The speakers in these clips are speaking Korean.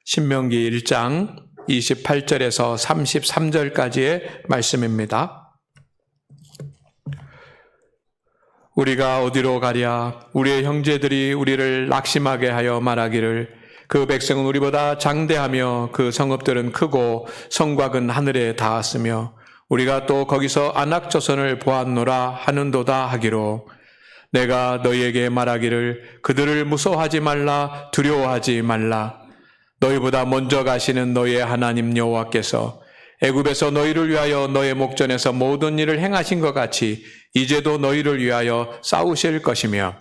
신명기 1장 28절에서 33절까지의 말씀입니다. 우리가 어디로 가랴? 우리의 형제들이 우리를 낙심하게 하여 말하기를 그 백성은 우리보다 장대하며 그 성읍들은 크고 성곽은 하늘에 닿았으며 우리가 또 거기서 안악조선을 보았노라 하는도다 하기로 내가 너희에게 말하기를 그들을 무서워하지 말라 두려워하지 말라. 너희보다 먼저 가시는 너희의 하나님 여호와께서 애굽에서 너희를 위하여 너의 목전에서 모든 일을 행하신 것 같이 이제도 너희를 위하여 싸우실 것이며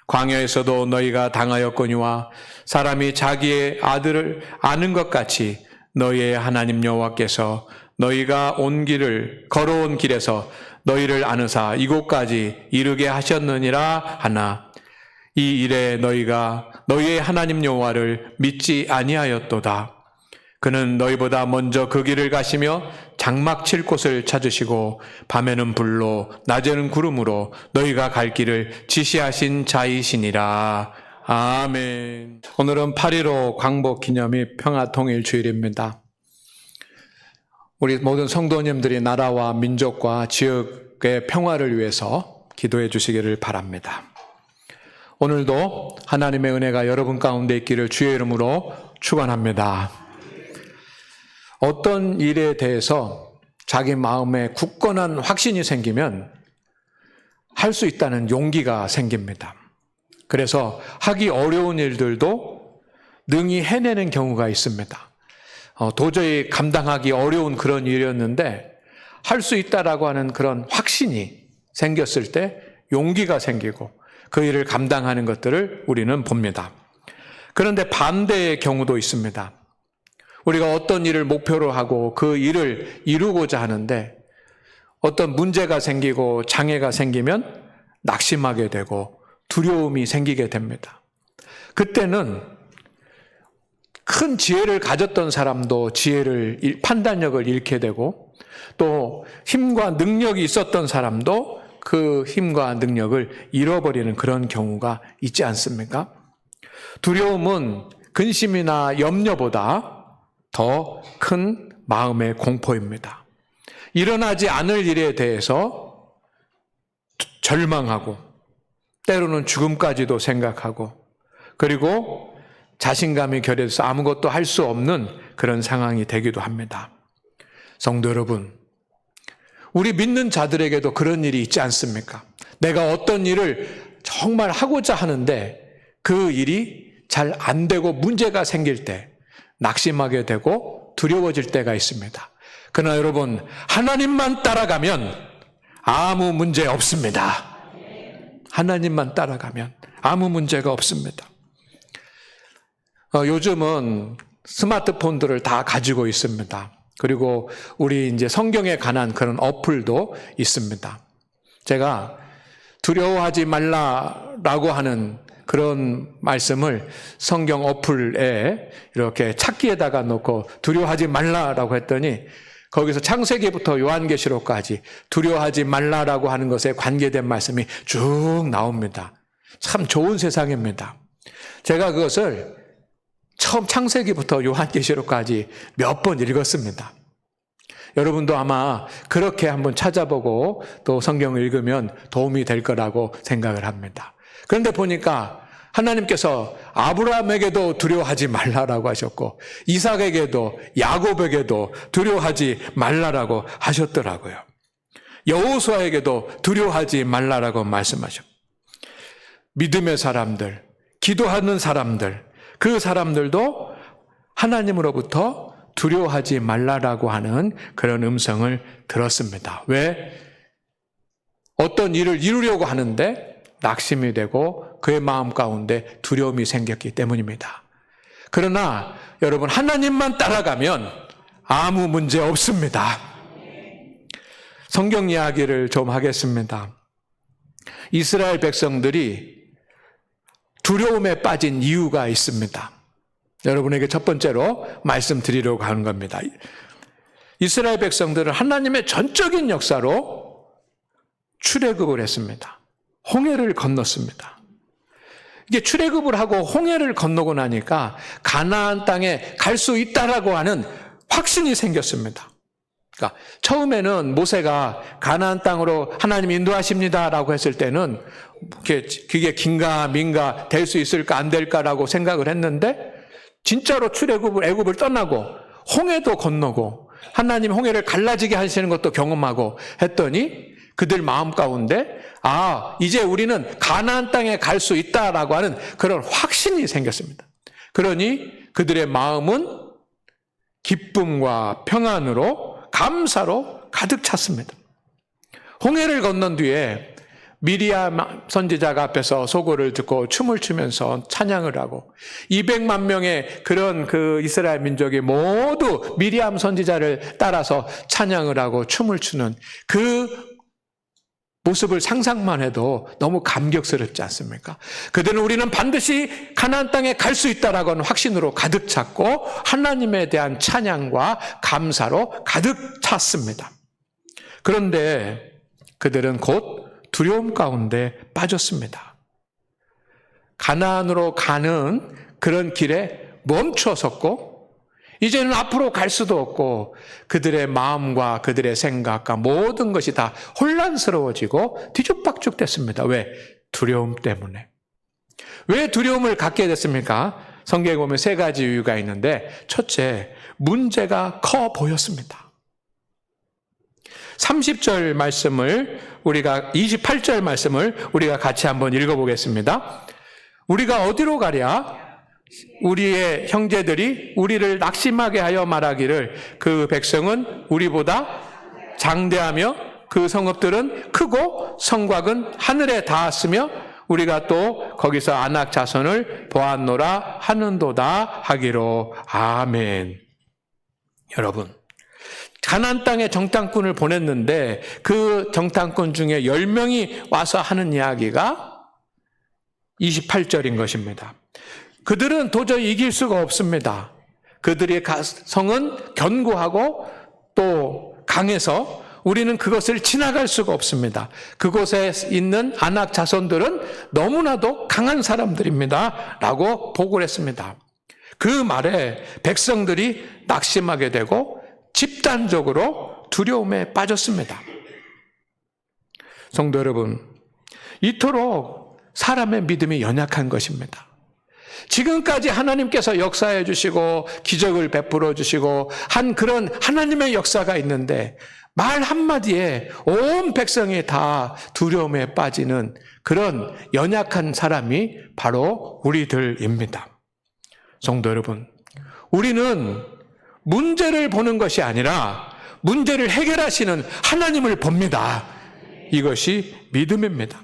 광야에서도 너희가 당하였거니와 사람이 자기의 아들을 아는 것 같이 너희의 하나님 여호와께서 너희가 온 길을 걸어온 길에서 너희를 아느사 이곳까지 이르게 하셨느니라 하나 이 일에 너희가 너희의 하나님 여호와를 믿지 아니하였도다. 그는 너희보다 먼저 그 길을 가시며 장막 칠 곳을 찾으시고 밤에는 불로 낮에는 구름으로 너희가 갈 길을 지시하신 자이시니라. 아멘. 오늘은 8.15 광복기념일 평화통일주일입니다. 우리 모든 성도님들이 나라와 민족과 지역의 평화를 위해서 기도해 주시기를 바랍니다. 오늘도 하나님의 은혜가 여러분 가운데 있기를 주의 이름으로 축원합니다. 어떤 일에 대해서 자기 마음에 굳건한 확신이 생기면 할 수 있다는 용기가 생깁니다. 그래서 하기 어려운 일들도 능히 해내는 경우가 있습니다. 도저히 감당하기 어려운 그런 일이었는데 할 수 있다라고 하는 그런 확신이 생겼을 때 용기가 생기고 그 일을 감당하는 것들을 우리는 봅니다. 그런데 반대의 경우도 있습니다. 우리가 어떤 일을 목표로 하고 그 일을 이루고자 하는데 어떤 문제가 생기고 장애가 생기면 낙심하게 되고 두려움이 생기게 됩니다. 그때는 큰 지혜를 가졌던 사람도 판단력을 잃게 되고 또 힘과 능력이 있었던 사람도 그 힘과 능력을 잃어버리는 그런 경우가 있지 않습니까? 두려움은 근심이나 염려보다 더 큰 마음의 공포입니다. 일어나지 않을 일에 대해서 절망하고 때로는 죽음까지도 생각하고 그리고 자신감이 결여돼서 아무것도 할 수 없는 그런 상황이 되기도 합니다. 성도 여러분, 우리 믿는 자들에게도 그런 일이 있지 않습니까? 내가 어떤 일을 정말 하고자 하는데 그 일이 잘 안 되고 문제가 생길 때 낙심하게 되고 두려워질 때가 있습니다. 그러나 여러분, 하나님만 따라가면 아무 문제 없습니다. 하나님만 따라가면 아무 문제가 없습니다. 요즘은 스마트폰들을 다 가지고 있습니다. 그리고 우리 이제 성경에 관한 그런 어플도 있습니다. 제가 두려워하지 말라라고 하는 그런 말씀을 성경 어플에 이렇게 찾기에다가 놓고 두려워하지 말라라고 했더니 거기서 창세기부터 요한계시록까지 두려워하지 말라라고 하는 것에 관계된 말씀이 쭉 나옵니다. 참 좋은 세상입니다. 제가 그것을 처음 창세기부터 요한계시록까지 몇 번 읽었습니다. 여러분도 아마 그렇게 한번 찾아보고 또 성경을 읽으면 도움이 될 거라고 생각을 합니다. 그런데 보니까 하나님께서 아브라함에게도 두려워하지 말라라고 하셨고 이삭에게도 야곱에게도 두려워하지 말라라고 하셨더라고요. 여호수아에게도 두려워하지 말라라고 말씀하셨고 믿음의 사람들, 기도하는 사람들, 그 사람들도 하나님으로부터 두려워하지 말라라고 하는 그런 음성을 들었습니다. 왜? 어떤 일을 이루려고 하는데 낙심이 되고 그의 마음 가운데 두려움이 생겼기 때문입니다. 그러나 여러분, 하나님만 따라가면 아무 문제 없습니다. 성경 이야기를 좀 하겠습니다. 이스라엘 백성들이 두려움에 빠진 이유가 있습니다. 여러분에게 첫 번째로 말씀드리려고 하는 겁니다. 이스라엘 백성들은 하나님의 전적인 역사로 출애굽을 했습니다. 홍해를 건넜습니다. 이게 출애굽을 하고 홍해를 건너고 나니까 가나안 땅에 갈 수 있다라고 하는 확신이 생겼습니다. 그러니까 처음에는 모세가 가나안 땅으로 하나님 인도하십니다라고 했을 때는 그게 긴가민가 될 수 있을까 안 될까라고 생각을 했는데 진짜로 애굽을 떠나고 홍해도 건너고 하나님 홍해를 갈라지게 하시는 것도 경험하고 했더니 그들 마음 가운데 이제 우리는 가나안 땅에 갈 수 있다라고 하는 그런 확신이 생겼습니다. 그러니 그들의 마음은 기쁨과 평안으로 감사로 가득 찼습니다. 홍해를 건넌 뒤에 미리암 선지자가 앞에서 소고를 듣고 춤을 추면서 찬양을 하고 200만 명의 그런 그 이스라엘 민족이 모두 미리암 선지자를 따라서 찬양을 하고 춤을 추는 그 모습을 상상만 해도 너무 감격스럽지 않습니까? 그들은 우리는 반드시 가나안 땅에 갈 수 있다라고 하는 확신으로 가득 찼고 하나님에 대한 찬양과 감사로 가득 찼습니다. 그런데 그들은 곧 두려움 가운데 빠졌습니다. 가나안으로 가는 그런 길에 멈춰섰고 이제는 앞으로 갈 수도 없고 그들의 마음과 그들의 생각과 모든 것이 다 혼란스러워지고 뒤죽박죽 됐습니다. 왜? 두려움 때문에. 왜 두려움을 갖게 됐습니까? 성경에 보면 세 가지 이유가 있는데 첫째, 문제가 커 보였습니다. 30절 말씀을 28절 말씀을 우리가 같이 한번 읽어보겠습니다. 우리가 어디로 가랴? 우리의 형제들이 우리를 낙심하게 하여 말하기를 그 백성은 우리보다 장대하며 그 성읍들은 크고 성곽은 하늘에 닿았으며 우리가 또 거기서 아낙 자손을 보았노라 하는도다 하기로. 아멘. 여러분, 가나안 땅에 정탐꾼을 보냈는데 그 정탐꾼 중에 10명이 와서 하는 이야기가 28절인 것입니다. 그들은 도저히 이길 수가 없습니다. 그들의 성은 견고하고 또 강해서 우리는 그것을 지나갈 수가 없습니다. 그곳에 있는 아낙 자손들은 너무나도 강한 사람들입니다. 라고 보고를 했습니다. 그 말에 백성들이 낙심하게 되고 집단적으로 두려움에 빠졌습니다. 성도 여러분, 이토록 사람의 믿음이 연약한 것입니다. 지금까지 하나님께서 역사해 주시고 기적을 베풀어 주시고 한 그런 하나님의 역사가 있는데 말 한마디에 온 백성이 다 두려움에 빠지는 그런 연약한 사람이 바로 우리들입니다. 성도 여러분, 우리는 문제를 보는 것이 아니라 문제를 해결하시는 하나님을 봅니다. 이것이 믿음입니다.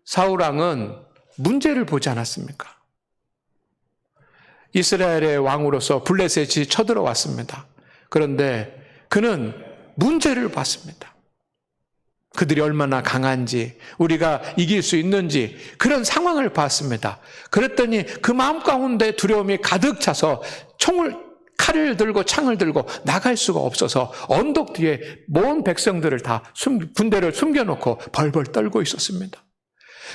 사울왕은 문제를 보지 않았습니까? 이스라엘의 왕으로서 블레셋이 쳐들어왔습니다. 그런데 그는 문제를 봤습니다. 그들이 얼마나 강한지, 우리가 이길 수 있는지 그런 상황을 봤습니다. 그랬더니 그 마음 가운데 두려움이 가득 차서 칼을 들고 창을 들고 나갈 수가 없어서 언덕 뒤에 모든 백성들을 다 군대를 숨겨놓고 벌벌 떨고 있었습니다.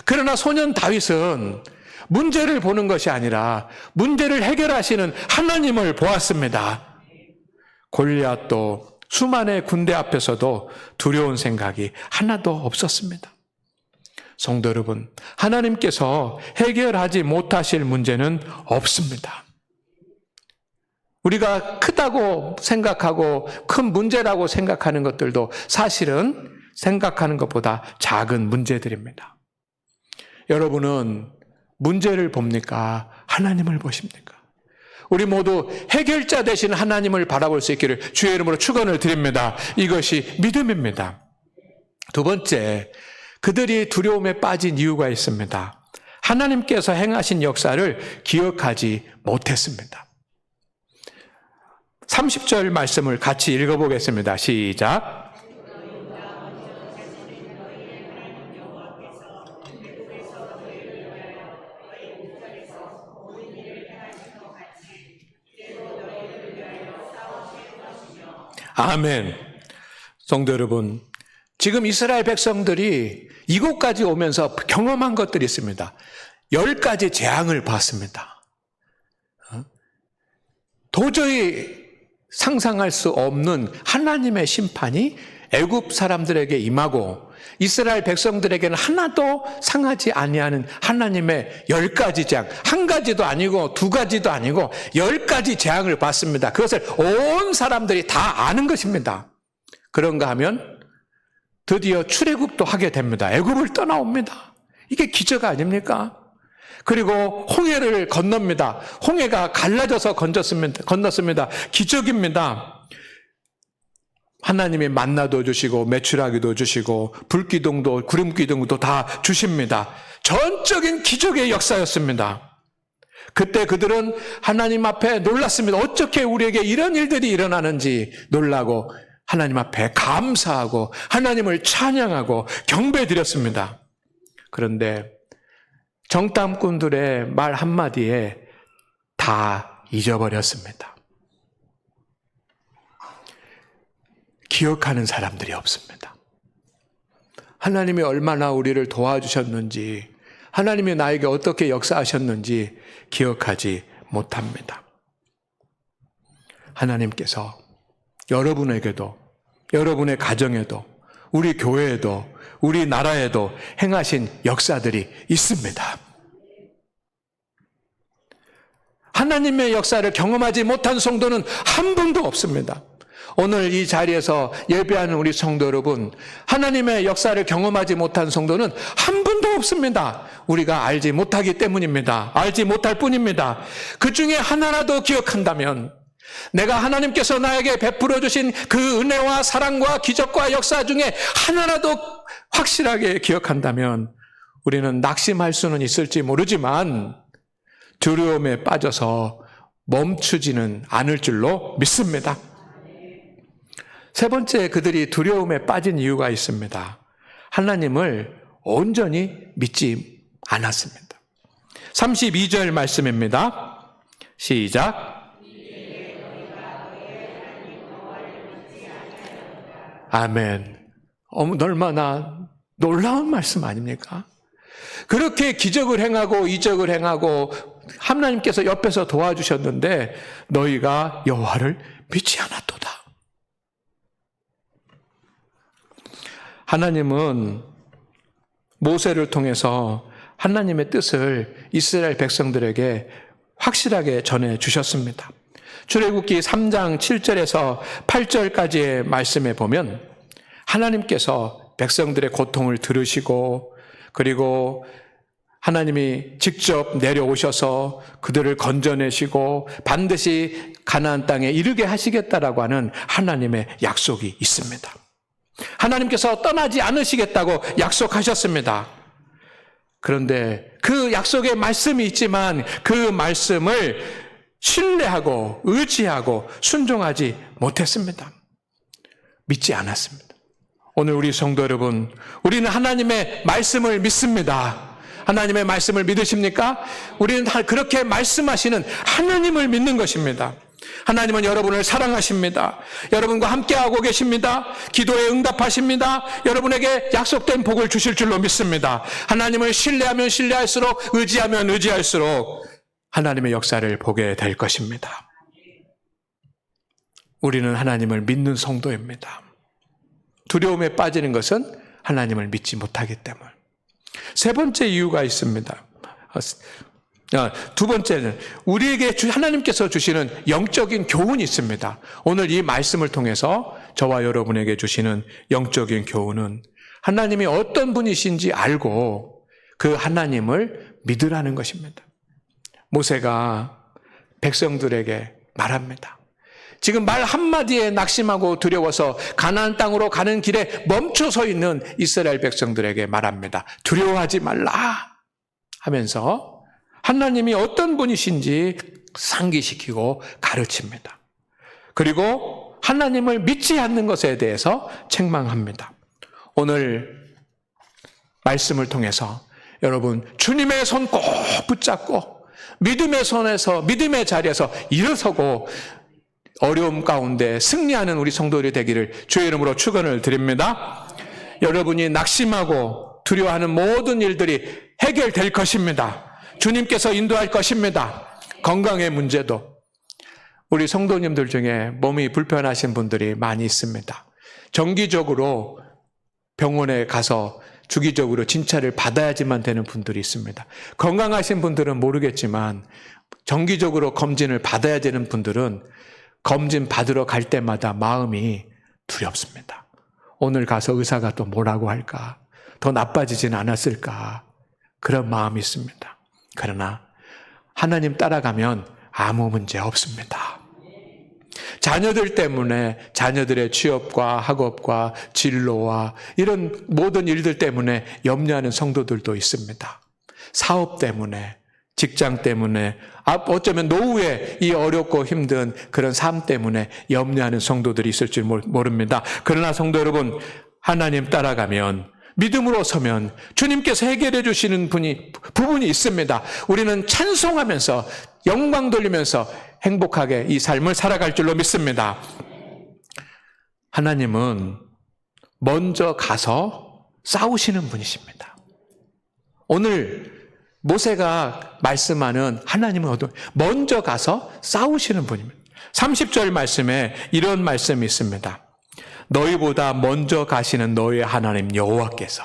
그러나 소년 다윗은 문제를 보는 것이 아니라 문제를 해결하시는 하나님을 보았습니다. 골리앗도 수많은 군대 앞에서도 두려운 생각이 하나도 없었습니다. 성도 여러분, 하나님께서 해결하지 못하실 문제는 없습니다. 우리가 크다고 생각하고 큰 문제라고 생각하는 것들도 사실은 생각하는 것보다 작은 문제들입니다. 여러분은 문제를 봅니까? 하나님을 보십니까? 우리 모두 해결자 되신 하나님을 바라볼 수 있기를 주의 이름으로 축원을 드립니다. 이것이 믿음입니다. 두 번째, 그들이 두려움에 빠진 이유가 있습니다. 하나님께서 행하신 역사를 기억하지 못했습니다. 30절 말씀을 같이 읽어보겠습니다. 시작. 아멘. 성도 여러분, 지금 이스라엘 백성들이 이곳까지 오면서 경험한 것들이 있습니다. 10가지 재앙을 받습니다. 도저히 상상할 수 없는 하나님의 심판이 애굽 사람들에게 임하고 이스라엘 백성들에게는 하나도 상하지 아니하는 하나님의 10가지 재앙, 한 가지도 아니고 두 가지도 아니고 10가지 재앙을 받습니다. 그것을 온 사람들이 다 아는 것입니다. 그런가 하면 드디어 출애굽도 하게 됩니다. 애굽을 떠나옵니다. 이게 기적 아닙니까? 그리고 홍해를 건넙니다. 홍해가 갈라져서 건넜습니다. 기적입니다. 하나님이 만나도 주시고 메추라기도 주시고 불기둥도 구름기둥도 다 주십니다. 전적인 기적의 역사였습니다. 그때 그들은 하나님 앞에 놀랐습니다. 어떻게 우리에게 이런 일들이 일어나는지 놀라고 하나님 앞에 감사하고 하나님을 찬양하고 경배드렸습니다. 그런데 정탐꾼들의 말 한마디에 다 잊어버렸습니다. 기억하는 사람들이 없습니다. 하나님이 얼마나 우리를 도와주셨는지, 하나님이 나에게 어떻게 역사하셨는지 기억하지 못합니다. 하나님께서 여러분에게도, 여러분의 가정에도, 우리 교회에도, 우리 나라에도 행하신 역사들이 있습니다. 하나님의 역사를 경험하지 못한 성도는 한 분도 없습니다. 오늘 이 자리에서 예배하는 우리 성도 여러분, 하나님의 역사를 경험하지 못한 성도는 한 분도 없습니다. 우리가 알지 못하기 때문입니다. 알지 못할 뿐입니다. 그 중에 하나라도 기억한다면, 내가 하나님께서 나에게 베풀어 주신 그 은혜와 사랑과 기적과 역사 중에 하나라도 확실하게 기억한다면 우리는 낙심할 수는 있을지 모르지만 두려움에 빠져서 멈추지는 않을 줄로 믿습니다. 세 번째, 그들이 두려움에 빠진 이유가 있습니다. 하나님을 온전히 믿지 않았습니다. 32절 말씀입니다. 시작. 아멘. 얼마나 놀라운 말씀 아닙니까? 그렇게 기적을 행하고 이적을 행하고 하나님께서 옆에서 도와주셨는데 너희가 여호와를 믿지 않았도다. 하나님은 모세를 통해서 하나님의 뜻을 이스라엘 백성들에게 확실하게 전해 주셨습니다. 출애굽기 3장 7절에서 8절까지의 말씀에 보면 하나님께서 백성들의 고통을 들으시고 그리고 하나님이 직접 내려오셔서 그들을 건져내시고 반드시 가나안 땅에 이르게 하시겠다라고 하는 하나님의 약속이 있습니다. 하나님께서 떠나지 않으시겠다고 약속하셨습니다. 그런데 그 약속의 말씀이 있지만 그 말씀을 신뢰하고 의지하고 순종하지 못했습니다. 믿지 않았습니다. 오늘 우리 성도 여러분, 우리는 하나님의 말씀을 믿습니다. 하나님의 말씀을 믿으십니까? 우리는 그렇게 말씀하시는 하나님을 믿는 것입니다. 하나님은 여러분을 사랑하십니다. 여러분과 함께하고 계십니다. 기도에 응답하십니다. 여러분에게 약속된 복을 주실 줄로 믿습니다. 하나님을 신뢰하면 신뢰할수록, 의지하면 의지할수록 하나님의 역사를 보게 될 것입니다. 우리는 하나님을 믿는 성도입니다. 두려움에 빠지는 것은 하나님을 믿지 못하기 때문. 세 번째 이유가 있습니다. 두 번째는 우리에게 하나님께서 주시는 영적인 교훈이 있습니다. 오늘 이 말씀을 통해서 저와 여러분에게 주시는 영적인 교훈은 하나님이 어떤 분이신지 알고 그 하나님을 믿으라는 것입니다. 모세가 백성들에게 말합니다. 지금 말 한마디에 낙심하고 두려워서 가나안 땅으로 가는 길에 멈춰 서 있는 이스라엘 백성들에게 말합니다. 두려워하지 말라 하면서 하나님이 어떤 분이신지 상기시키고 가르칩니다. 그리고 하나님을 믿지 않는 것에 대해서 책망합니다. 오늘 말씀을 통해서 여러분 주님의 손 꼭 붙잡고 믿음의 손에서 믿음의 자리에서 일어서고 어려움 가운데 승리하는 우리 성도들이 되기를 주의 이름으로 축원을 드립니다. 여러분이 낙심하고 두려워하는 모든 일들이 해결될 것입니다. 주님께서 인도할 것입니다. 건강의 문제도. 우리 성도님들 중에 몸이 불편하신 분들이 많이 있습니다. 정기적으로 병원에 가서 주기적으로 진찰을 받아야지만 되는 분들이 있습니다. 건강하신 분들은 모르겠지만 정기적으로 검진을 받아야 되는 분들은 검진 받으러 갈 때마다 마음이 두렵습니다. 오늘 가서 의사가 또 뭐라고 할까? 더 나빠지진 않았을까? 그런 마음이 있습니다. 그러나 하나님 따라가면 아무 문제 없습니다. 자녀들 때문에 자녀들의 취업과 학업과 진로와 이런 모든 일들 때문에 염려하는 성도들도 있습니다. 사업 때문에, 직장 때문에, 어쩌면 노후에 이 어렵고 힘든 그런 삶 때문에 염려하는 성도들이 있을 줄 모릅니다. 그러나 성도 여러분, 하나님 따라가면, 믿음으로 서면 주님께서 해결해 주시는 부분이 있습니다. 우리는 찬송하면서 영광 돌리면서 행복하게 이 삶을 살아갈 줄로 믿습니다. 하나님은 먼저 가서 싸우시는 분이십니다. 오늘 모세가 말씀하는 하나님은 먼저 가서 싸우시는 분입니다. 30절 말씀에 이런 말씀이 있습니다. 너희보다 먼저 가시는 너희 하나님 여호와께서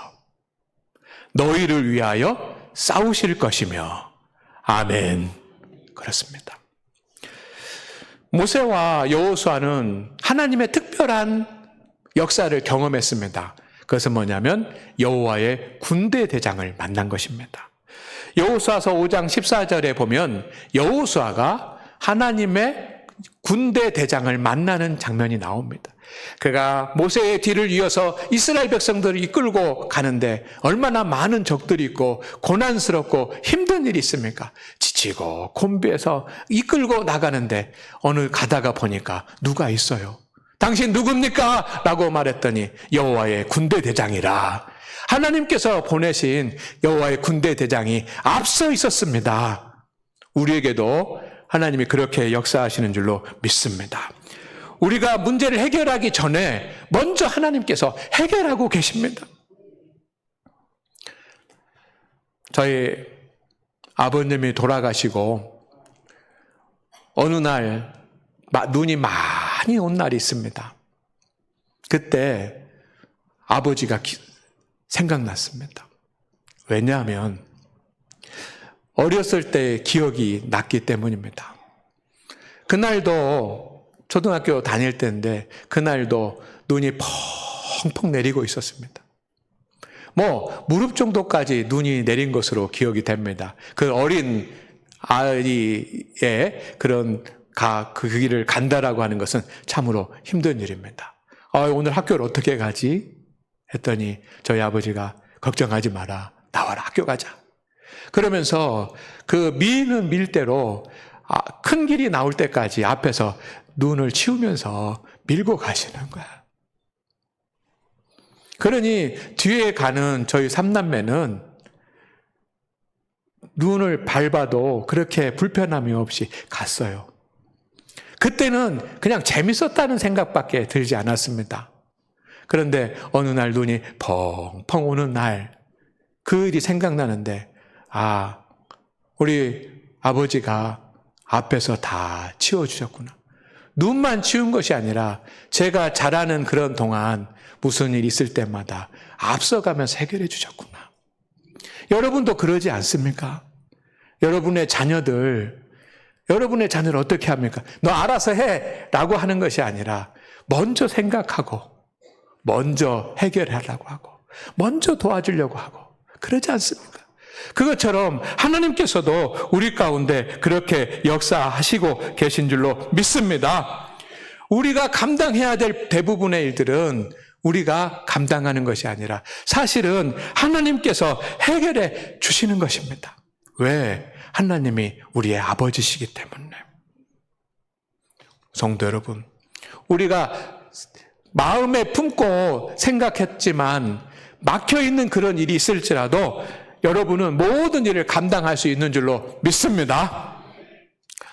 너희를 위하여 싸우실 것이며 아멘. 그렇습니다. 모세와 여호수아는 하나님의 특별한 역사를 경험했습니다. 그것은 뭐냐면 여호와의 군대 대장을 만난 것입니다. 여호수아서 5장 14절에 보면 여호수아가 하나님의 군대 대장을 만나는 장면이 나옵니다. 그가 모세의 뒤를 이어서 이스라엘 백성들을 이끌고 가는데 얼마나 많은 적들이 있고 고난스럽고 힘든 일이 있습니까? 지치고 곤비해서 이끌고 나가는데 어느 가다가 보니까 누가 있어요. 당신 누굽니까? 라고 말했더니 여호와의 군대 대장이라. 하나님께서 보내신 여호와의 군대 대장이 앞서 있었습니다. 우리에게도 하나님이 그렇게 역사하시는 줄로 믿습니다. 우리가 문제를 해결하기 전에 먼저 하나님께서 해결하고 계십니다. 저희 아버님이 돌아가시고 어느 날 눈이 많이 온 날이 있습니다. 그때 아버지가 생각났습니다. 왜냐하면 어렸을 때 기억이 났기 때문입니다. 그날도 초등학교 다닐 때인데 그날도 눈이 펑펑 내리고 있었습니다. 무릎 정도까지 눈이 내린 것으로 기억이 됩니다. 그 어린 아이의 그 길을 간다라고 하는 것은 참으로 힘든 일입니다. 오늘 학교를 어떻게 가지? 했더니 저희 아버지가 걱정하지 마라. 나와라. 학교 가자. 그러면서 그 미는 밀대로 큰 길이 나올 때까지 앞에서 눈을 치우면서 밀고 가시는 거야. 그러니 뒤에 가는 저희 삼남매는 눈을 밟아도 그렇게 불편함이 없이 갔어요. 그때는 그냥 재밌었다는 생각밖에 들지 않았습니다. 그런데 어느 날 눈이 펑펑 오는 날 그 일이 생각나는데 우리 아버지가 앞에서 다 치워주셨구나. 눈만 치운 것이 아니라 제가 자라는 그런 동안 무슨 일 있을 때마다 앞서가면서 해결해 주셨구나. 여러분도 그러지 않습니까? 여러분의 자녀를 어떻게 합니까? 너 알아서 해! 라고 하는 것이 아니라 먼저 생각하고 먼저 해결하려고 하고 먼저 도와주려고 하고 그러지 않습니까? 그것처럼 하나님께서도 우리 가운데 그렇게 역사하시고 계신 줄로 믿습니다. 우리가 감당해야 될 대부분의 일들은 우리가 감당하는 것이 아니라 사실은 하나님께서 해결해 주시는 것입니다. 왜? 하나님이 우리의 아버지시기 때문에. 성도 여러분, 우리가 마음에 품고 생각했지만 막혀있는 그런 일이 있을지라도 여러분은 모든 일을 감당할 수 있는 줄로 믿습니다.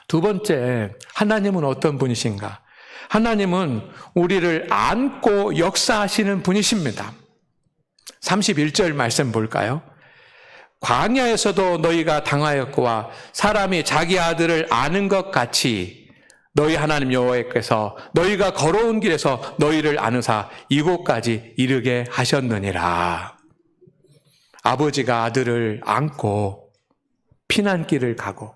두 번째, 하나님은 어떤 분이신가? 하나님은 우리를 안고 역사하시는 분이십니다. 31절 말씀 볼까요? 광야에서도 너희가 당하였고와 사람이 자기 아들을 아는 것 같이 너희 하나님 여호와께서 너희가 걸어온 길에서 너희를 아느사 이곳까지 이르게 하셨느니라. 아버지가 아들을 안고 피난길을 가고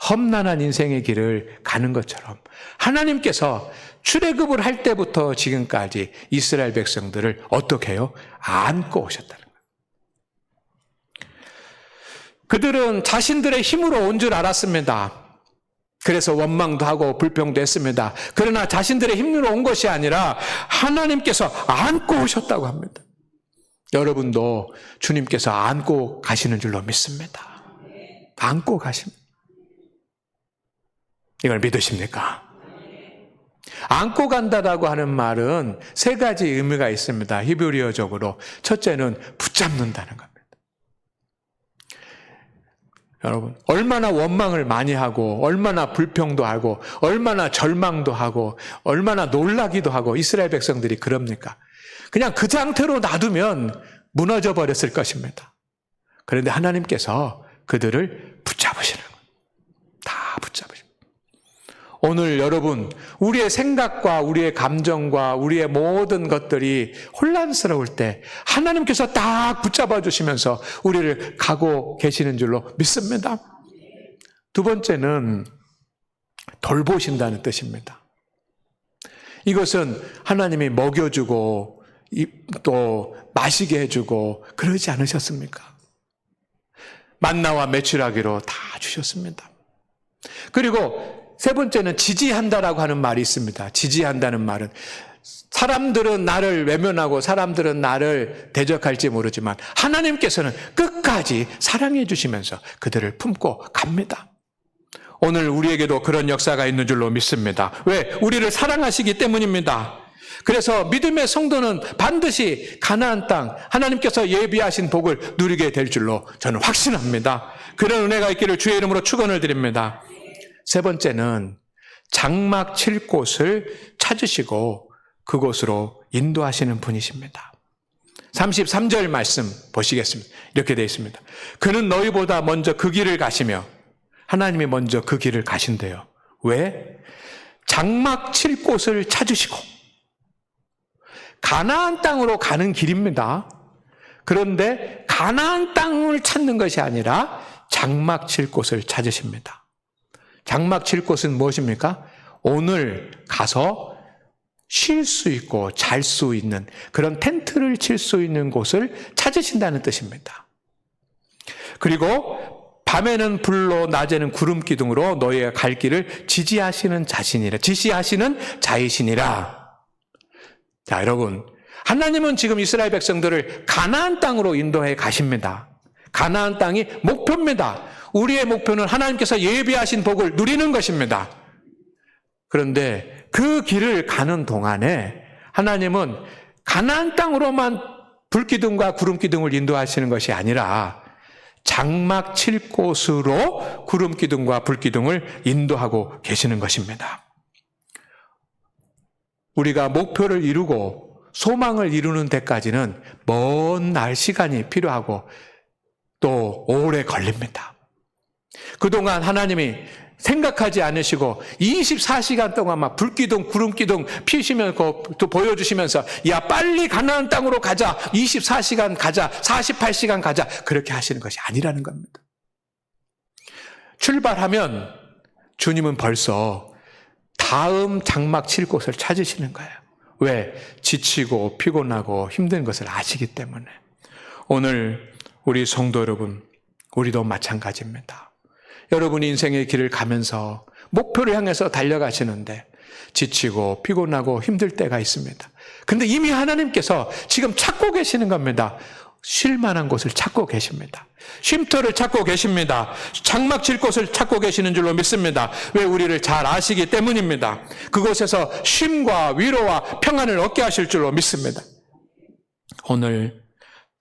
험난한 인생의 길을 가는 것처럼 하나님께서 출애굽을 할 때부터 지금까지 이스라엘 백성들을 어떻게 해요? 안고 오셨다는 거예요. 그들은 자신들의 힘으로 온 줄 알았습니다. 그래서 원망도 하고 불평도 했습니다. 그러나 자신들의 힘으로 온 것이 아니라 하나님께서 안고 오셨다고 합니다. 여러분도 주님께서 안고 가시는 줄로 믿습니다. 안고 가십니다. 이걸 믿으십니까? 안고 간다라고 하는 말은 세 가지 의미가 있습니다. 히브리어적으로. 첫째는 붙잡는다는 겁니다. 여러분, 얼마나 원망을 많이 하고 얼마나 불평도 하고 얼마나 절망도 하고 얼마나 놀라기도 하고 이스라엘 백성들이 그럽니까? 그냥 그 상태로 놔두면 무너져 버렸을 것입니다. 그런데 하나님께서 그들을 붙잡으시는 거예요. 다 붙잡으십니다. 오늘 여러분, 우리의 생각과 우리의 감정과 우리의 모든 것들이 혼란스러울 때 하나님께서 딱 붙잡아 주시면서 우리를 가고 계시는 줄로 믿습니다. 두 번째는 돌보신다는 뜻입니다. 이것은 하나님이 먹여주고 또 마시게 해주고 그러지 않으셨습니까? 만나와 메추라기로 다 주셨습니다. 그리고 세 번째는 지지한다라고 하는 말이 있습니다. 지지한다는 말은 사람들은 나를 외면하고 사람들은 나를 대적할지 모르지만 하나님께서는 끝까지 사랑해 주시면서 그들을 품고 갑니다. 오늘 우리에게도 그런 역사가 있는 줄로 믿습니다. 왜? 우리를 사랑하시기 때문입니다. 그래서 믿음의 성도는 반드시 가나안 땅, 하나님께서 예비하신 복을 누리게 될 줄로 저는 확신합니다. 그런 은혜가 있기를 주의 이름으로 축원을 드립니다. 세 번째는 장막 칠 곳을 찾으시고 그곳으로 인도하시는 분이십니다. 33절 말씀 보시겠습니다. 이렇게 되어 있습니다. 그는 너희보다 먼저 그 길을 가시며, 하나님이 먼저 그 길을 가신대요. 왜? 장막 칠 곳을 찾으시고, 가나안 땅으로 가는 길입니다. 그런데 가나안 땅을 찾는 것이 아니라 장막 칠 곳을 찾으십니다. 장막 칠 곳은 무엇입니까? 오늘 가서 쉴 수 있고 잘 수 있는 그런 텐트를 칠 수 있는 곳을 찾으신다는 뜻입니다. 그리고 밤에는 불로 낮에는 구름 기둥으로 너희의 갈 길을 지시하시는 자이시니라. 자, 여러분, 하나님은 지금 이스라엘 백성들을 가나안 땅으로 인도해 가십니다. 가나안 땅이 목표입니다. 우리의 목표는 하나님께서 예비하신 복을 누리는 것입니다. 그런데 그 길을 가는 동안에 하나님은 가나안 땅으로만 불기둥과 구름기둥을 인도하시는 것이 아니라 장막 칠 곳으로 구름기둥과 불기둥을 인도하고 계시는 것입니다. 우리가 목표를 이루고 소망을 이루는 데까지는 먼 날 시간이 필요하고 또 오래 걸립니다. 그동안 하나님이 생각하지 않으시고 24시간 동안 막 불기둥, 구름기둥 피시면서 또 보여주시면서 야 빨리 가나안 땅으로 가자, 24시간 가자, 48시간 가자, 그렇게 하시는 것이 아니라는 겁니다. 출발하면 주님은 벌써 다음 장막 칠 곳을 찾으시는 거예요. 왜? 지치고 피곤하고 힘든 것을 아시기 때문에. 오늘 우리 성도 여러분, 우리도 마찬가지입니다. 여러분 인생의 길을 가면서 목표를 향해서 달려가시는데 지치고 피곤하고 힘들 때가 있습니다. 그런데 이미 하나님께서 지금 찾고 계시는 겁니다. 쉴 만한 곳을 찾고 계십니다. 쉼터를 찾고 계십니다. 장막 칠 곳을 찾고 계시는 줄로 믿습니다. 왜? 우리를 잘 아시기 때문입니다. 그곳에서 쉼과 위로와 평안을 얻게 하실 줄로 믿습니다. 오늘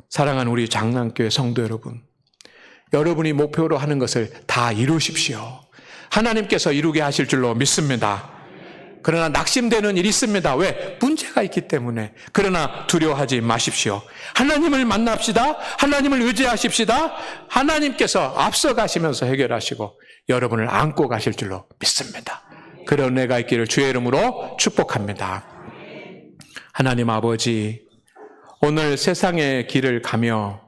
사랑하는 우리 장난교회 성도 여러분, 여러분이 목표로 하는 것을 다 이루십시오. 하나님께서 이루게 하실 줄로 믿습니다. 그러나 낙심되는 일이 있습니다. 왜? 문제 한계가 있기 때문에. 그러나 두려워하지 마십시오. 하나님을 만납시다. 하나님을 의지하십시다. 하나님께서 앞서가시면서 해결하시고 여러분을 안고 가실 줄로 믿습니다. 그런 은혜가 있기를 주의 이름으로 축복합니다. 하나님 아버지, 오늘 세상의 길을 가며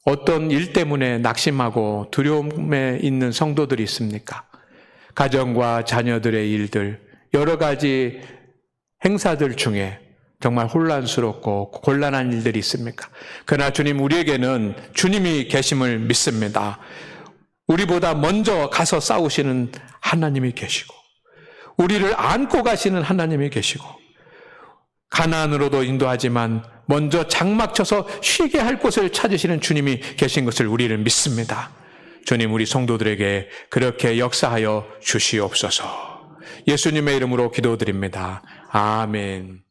어떤 일 때문에 낙심하고 두려움에 있는 성도들이 있습니까? 가정과 자녀들의 일들, 여러 가지 행사들 중에 정말 혼란스럽고 곤란한 일들이 있습니까? 그러나 주님, 우리에게는 주님이 계심을 믿습니다. 우리보다 먼저 가서 싸우시는 하나님이 계시고, 우리를 안고 가시는 하나님이 계시고, 가나안으로도 인도하지만 먼저 장막 쳐서 쉬게 할 곳을 찾으시는 주님이 계신 것을 우리를 믿습니다. 주님, 우리 성도들에게 그렇게 역사하여 주시옵소서. 예수님의 이름으로 기도드립니다. 아멘.